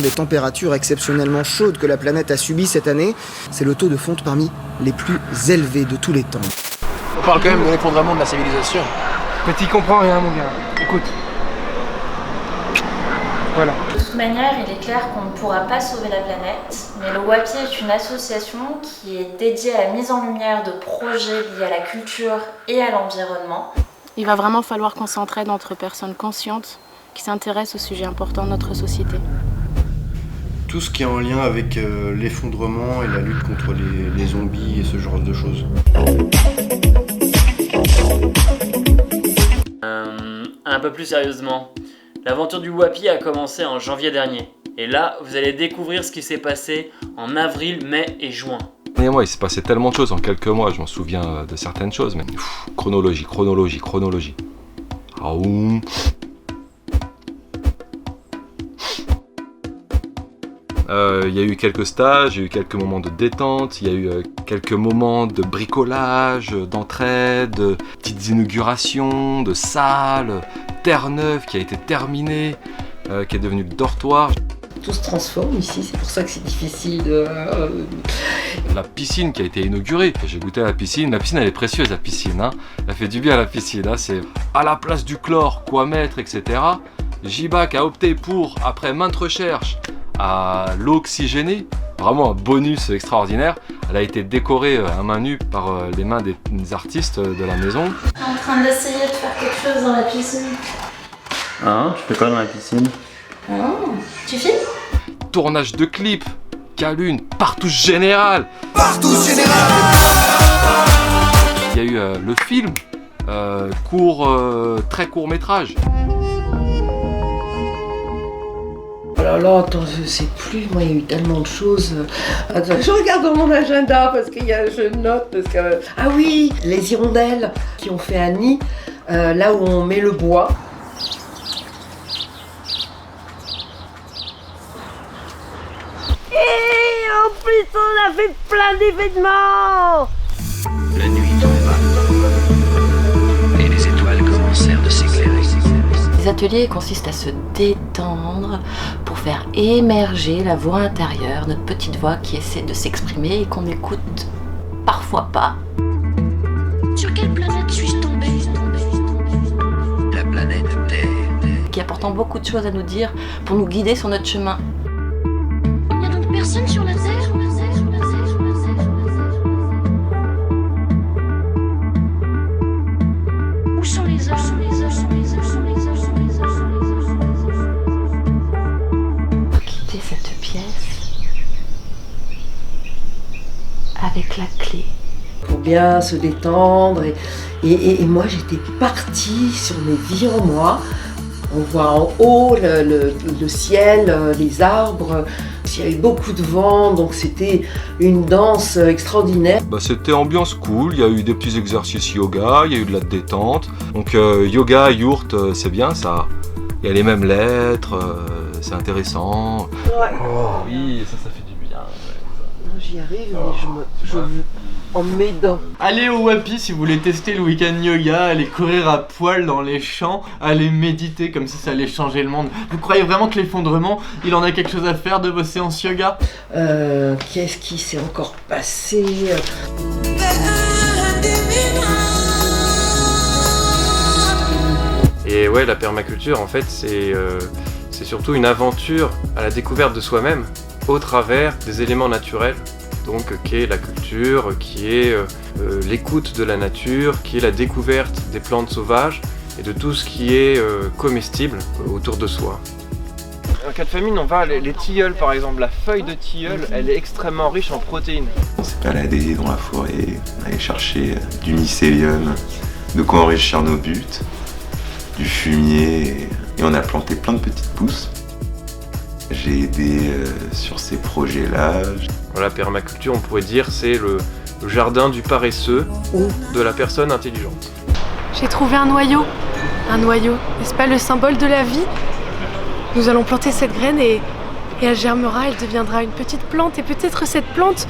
Les températures exceptionnellement chaudes que la planète a subies cette année, c'est le taux de fonte parmi les plus élevés de tous les temps. On parle quand même de l'effondrement de la civilisation. Petit comprends rien mon gars, écoute. Voilà. De toute manière, il est clair qu'on ne pourra pas sauver la planète, mais le WAPI est une association qui est dédiée à la mise en lumière de projets liés à la culture et à l'environnement. Il va vraiment falloir qu'on s'entraide entre personnes conscientes qui s'intéressent aux sujets importants de notre société. Tout ce qui est en lien avec l'effondrement et la lutte contre les zombies et ce genre de choses. Un peu plus sérieusement, l'aventure du WAPI a commencé en janvier dernier. Et là, vous allez découvrir ce qui s'est passé en avril, mai et juin. Et moi, il s'est passé tellement de choses en quelques mois, je m'en souviens de certaines choses, mais chronologie. Aoum. Il y a eu quelques stages, il y a eu quelques moments de détente, il y a eu quelques moments de bricolage, d'entraide, de petites inaugurations, de salles, Terre-Neuve qui a été terminée, qui est devenue le dortoir. Tout se transforme ici, c'est pour ça que c'est difficile de... La piscine qui a été inaugurée, j'ai goûté à la piscine elle est précieuse la piscine, hein. Elle fait du bien la piscine, hein. C'est à la place du chlore, quoi mettre, etc. Jibac a opté pour, après maintes recherches, à l'eau oxygénée, vraiment un bonus extraordinaire. Elle a été décorée à main nue par les mains des artistes de la maison. Je suis en train d'essayer de faire quelque chose dans la piscine. Hein? Tu fais quoi dans la piscine? Tu filmes? Tournage de clips, Calune, partout général. Il y a eu le film, très court métrage. Oh là là, attends, je sais plus, moi il y a eu tellement de choses. Attends, je regarde dans mon agenda parce je note, parce que... Ah oui, les hirondelles qui ont fait un nid, là où on met le bois. Et en plus on a fait plein d'événements. La nuit tomba et les étoiles commencèrent de s'éclairer. Les ateliers consistent à se détendre pour faire émerger la voix intérieure, notre petite voix qui essaie de s'exprimer et qu'on n'écoute parfois pas. Sur quelle planète suis-je tombée? La planète Terre. Qui apportant beaucoup de choses à nous dire pour nous guider sur notre chemin. Il n'y a donc personne sur la Terre? Où sont les hommes? Quitter cette pièce avec la clé. Pour bien se détendre et moi j'étais partie sur mes vies en moi. On voit en haut le ciel, les arbres. Il y a eu beaucoup de vent, donc c'était une danse extraordinaire. C'était ambiance cool, il y a eu des petits exercices yoga, il y a eu de la détente. Donc yoga, yourte, c'est bien ça. Il y a les mêmes lettres, c'est intéressant. Ouais. Oh oui, ça fait du bien. Ouais, j'y arrive, mais je en m'aidant. Allez au WAPI si vous voulez tester le week-end yoga, allez courir à poil dans les champs, allez méditer comme si ça allait changer le monde. Vous croyez vraiment que l'effondrement, il en a quelque chose à faire de vos séances yoga? Qu'est-ce qui s'est encore passé? Et ouais, la permaculture en fait c'est surtout une aventure à la découverte de soi-même au travers des éléments naturels. Donc qui est la culture, qui est l'écoute de la nature, qui est la découverte des plantes sauvages et de tout ce qui est comestible autour de soi. En cas de famine, on va les tilleuls par exemple. La feuille de tilleul, elle est extrêmement riche en protéines. On s'est baladé dans la forêt, aller chercher du mycélium, de quoi enrichir nos buts, du fumier, et on a planté plein de petites pousses. J'ai aidé sur ces projets-là. La permaculture, on pourrait dire, c'est le jardin du paresseux ou de la personne intelligente. J'ai trouvé un noyau. Un noyau, n'est-ce pas le symbole de la vie? Nous allons planter cette graine et elle germera, elle deviendra une petite plante. Et peut-être cette plante,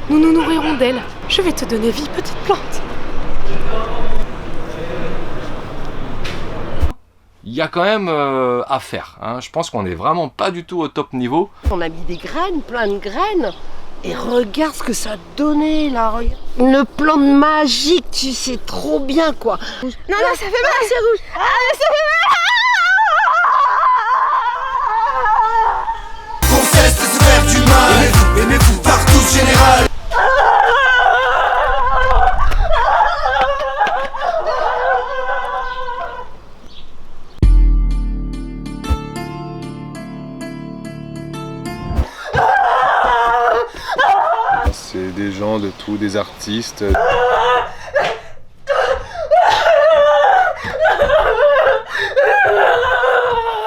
nous nous nourrirons d'elle. Je vais te donner vie, petite plante. il y a quand même à faire. Hein. Je pense qu'on n'est vraiment pas du tout au top niveau. On a mis des graines, plein de graines. Et regarde ce que ça a donné là, regarde. Une plante magique, tu sais trop bien quoi. Non, non, ça fait mal, c'est rouge. Ah, ça fait mal. Qu'on cesse de se faire du mal. Aimez-vous partout, général. C'est des gens de tout, des artistes.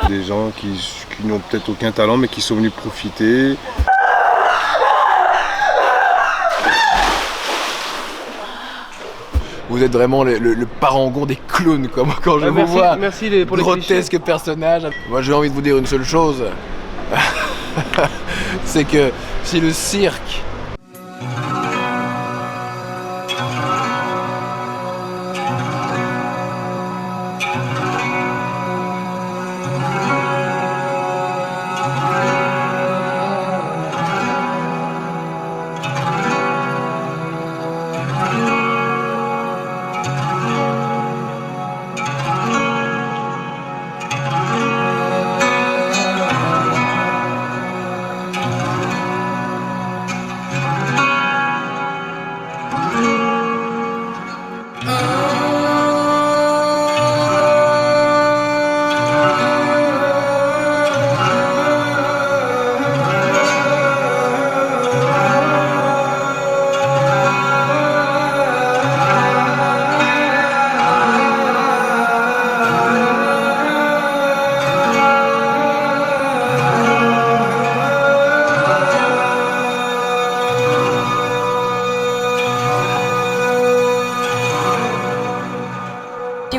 Des gens qui n'ont peut-être aucun talent mais qui sont venus profiter. Vous êtes vraiment le parangon des clowns, quoi. Moi, quand je vous vois, pour les grotesque personnage. Moi j'ai envie de vous dire une seule chose. C'est que si le cirque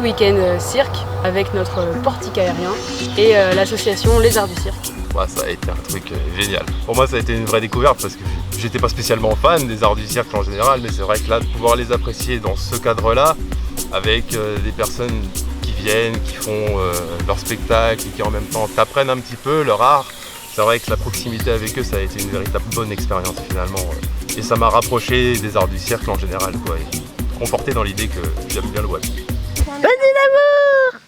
week-end cirque avec notre portique aérien et l'association Les Arts du Cirque. Ouais, ça a été un truc génial. Pour moi ça a été une vraie découverte parce que j'étais pas spécialement fan des arts du cirque en général, mais c'est vrai que là de pouvoir les apprécier dans ce cadre-là avec des personnes qui viennent, qui font leur spectacle et qui en même temps t'apprennent un petit peu leur art, c'est vrai que la proximité avec eux ça a été une véritable bonne expérience finalement et ça m'a rapproché des arts du cirque en général quoi, et conforté dans l'idée que j'aime bien le wapi. Vas-y l'amour.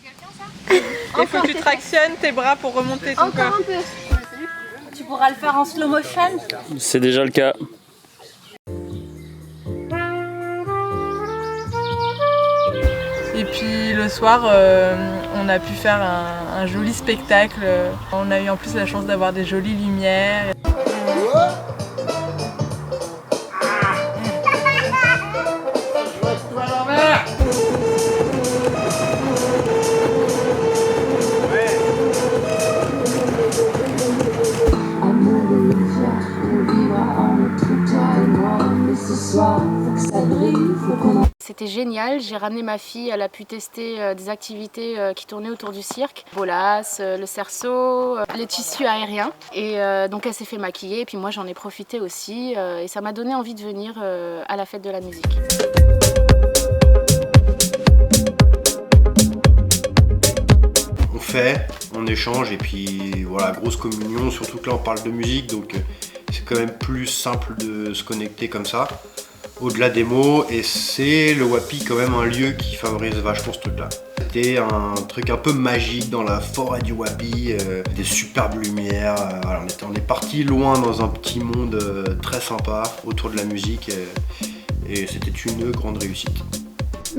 Il faut que tu tractionnes tes bras pour remonter ton corps. Encore un peu. Tu pourras le faire en slow motion. C'est déjà le cas. Et puis le soir, on a pu faire un joli spectacle. On a eu en plus la chance d'avoir des jolies lumières. C'était génial, j'ai ramené ma fille, elle a pu tester des activités qui tournaient autour du cirque. Bolas, le cerceau, les tissus aériens. Et donc elle s'est fait maquiller et puis moi j'en ai profité aussi et ça m'a donné envie de venir à la fête de la musique. On fait, on échange et puis voilà, grosse communion, surtout que là on parle de musique donc c'est quand même plus simple de se connecter comme ça. Au-delà des mots, et c'est le Wapi quand même un lieu qui favorise vachement ce truc-là. C'était un truc un peu magique dans la forêt du Wapi, des superbes lumières. Voilà, on est parti loin dans un petit monde très sympa autour de la musique et c'était une grande réussite.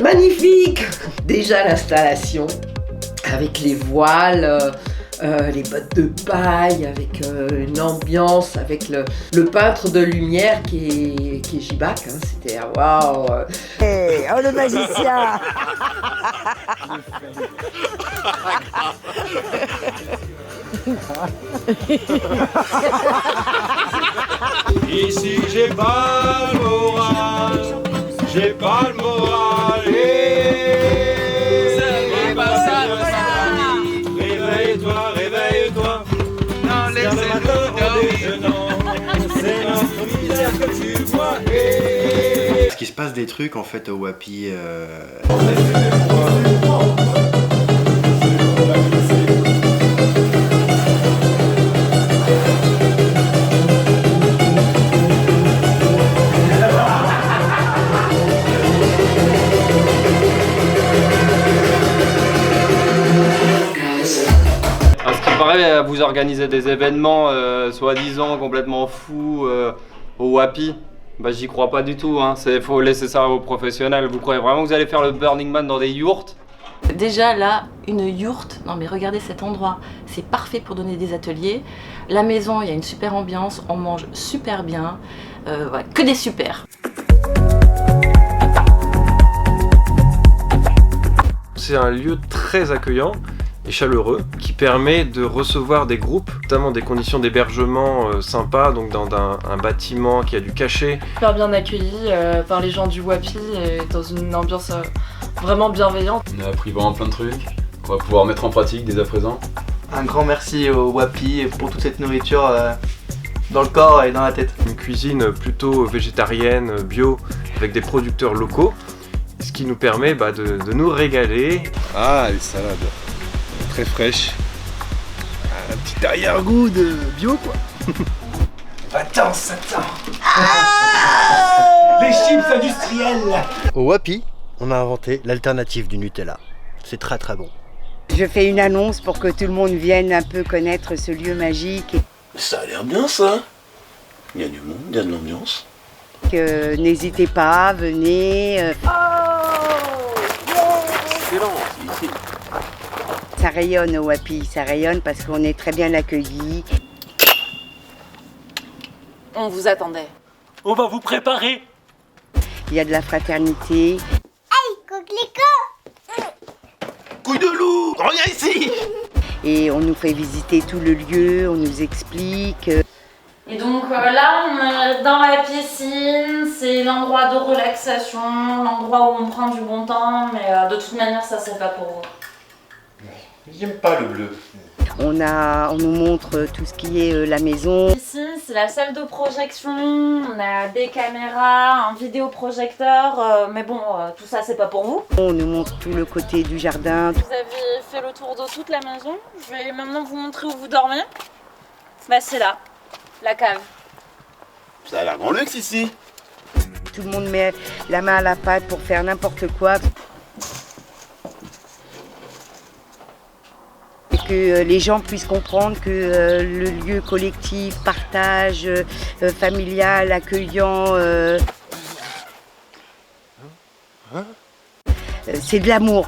Magnifique! Déjà l'installation avec les voiles. Les bottes de paille, avec une ambiance, avec le peintre de lumière qui est Jibac, hein, c'était waouh! Hey, oh le magicien! Ici j'ai pas le moral, j'ai pas le moral. C'est pas ça. Réveille-toi, non laissez-nous dormir. C'est notre misère que tu vois. Parce qu'il se passe des trucs en fait au Wapi. vrai, vous organisez des événements soi-disant complètement fous au Wapi. Bah j'y crois pas du tout, hein. Faut laisser ça aux professionnels. Vous croyez vraiment que vous allez faire le Burning Man dans des yourtes? Déjà là, une yourte, non mais regardez cet endroit, c'est parfait pour donner des ateliers. La maison, il y a une super ambiance, on mange super bien, ouais, que des super. C'est un lieu très accueillant et chaleureux qui permet de recevoir des groupes, notamment des conditions d'hébergement sympas, donc dans un bâtiment qui a du cachet. Super bien accueilli par les gens du Wapi et dans une ambiance vraiment bienveillante. On a appris vraiment plein de trucs qu'on va pouvoir mettre en pratique dès à présent. Un grand merci au Wapi pour toute cette nourriture dans le corps et dans la tête. Une cuisine plutôt végétarienne, bio, avec des producteurs locaux, ce qui nous permet de nous régaler. Ah, les salades, très fraîches. Un petit arrière-goût de bio quoi. Attends. Les chips industriels. Au Wapi, on a inventé l'alternative du Nutella. C'est très très bon. Je fais une annonce pour que tout le monde vienne un peu connaître ce lieu magique. Ça a l'air bien ça. Il y a du monde, il y a de l'ambiance. N'hésitez pas, venez. Excellent, c'est ici. Ça rayonne au Wapi, ça rayonne parce qu'on est très bien accueillis. On vous attendait. On va vous préparer. Il y a de la fraternité. Aïe, coquelicot! Couille de loup, reviens ici. Et on nous fait visiter tout le lieu, on nous explique. Et donc là, on est dans la piscine, c'est l'endroit de relaxation, l'endroit où on prend du bon temps, mais de toute manière, ça c'est pas pour vous. J'aime pas le bleu. On nous montre tout ce qui est la maison. Ici, c'est la salle de projection, on a des caméras, un vidéoprojecteur, mais bon, tout ça c'est pas pour vous. On nous montre tout le côté du jardin. Vous avez fait le tour de toute la maison, je vais maintenant vous montrer où vous dormez. Bah c'est là, la cave. Ça a l'air grand luxe ici. Tout le monde met la main à la pâte pour faire n'importe quoi. Et que les gens puissent comprendre que le lieu collectif, partage, familial, accueillant, c'est de l'amour.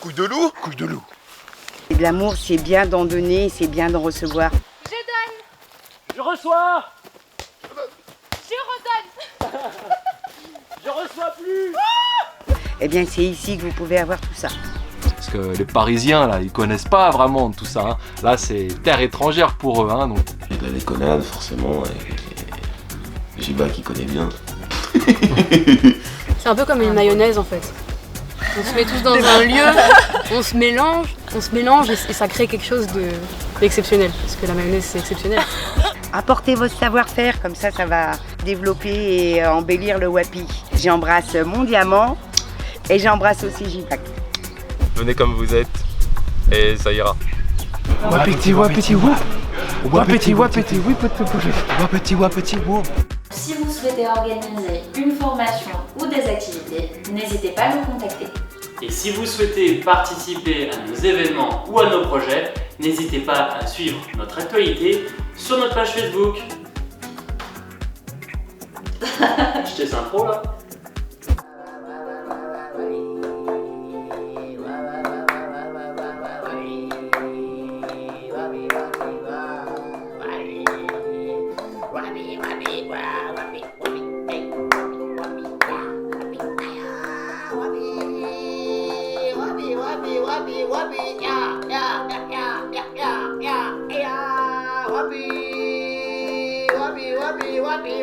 Couille de loup, couille de loup. Et de l'amour, c'est bien d'en donner, c'est bien d'en recevoir. Je donne. Je reçois. Je redonne. Je reçois plus. Eh bien, c'est ici que vous pouvez avoir tout ça. Parce que les Parisiens, là, ils connaissent pas vraiment tout ça. Hein. Là, c'est terre étrangère pour eux. Hein, donc. Il y a de la déconnade, forcément, et Jiba qui connaît bien. C'est un peu comme une mayonnaise en fait. On se met tous dans un lieu, on se mélange et ça crée quelque chose d'exceptionnel. Parce que la mayonnaise c'est exceptionnel. Apportez votre savoir-faire, comme ça va développer et embellir le Wapi. J'embrasse mon diamant et j'embrasse aussi Jiba. Venez comme vous êtes et ça ira. Wapiti, wapiti, wap. Wapiti, wapiti, wapiti, wapiti, wap. Si vous souhaitez organiser une formation ou des activités, n'hésitez pas à nous contacter. Et si vous souhaitez participer à nos événements ou à nos projets, n'hésitez pas à suivre notre actualité sur notre page Facebook. J'étais synchro là.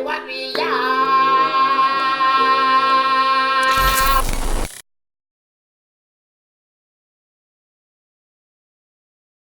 Wapi, yeah.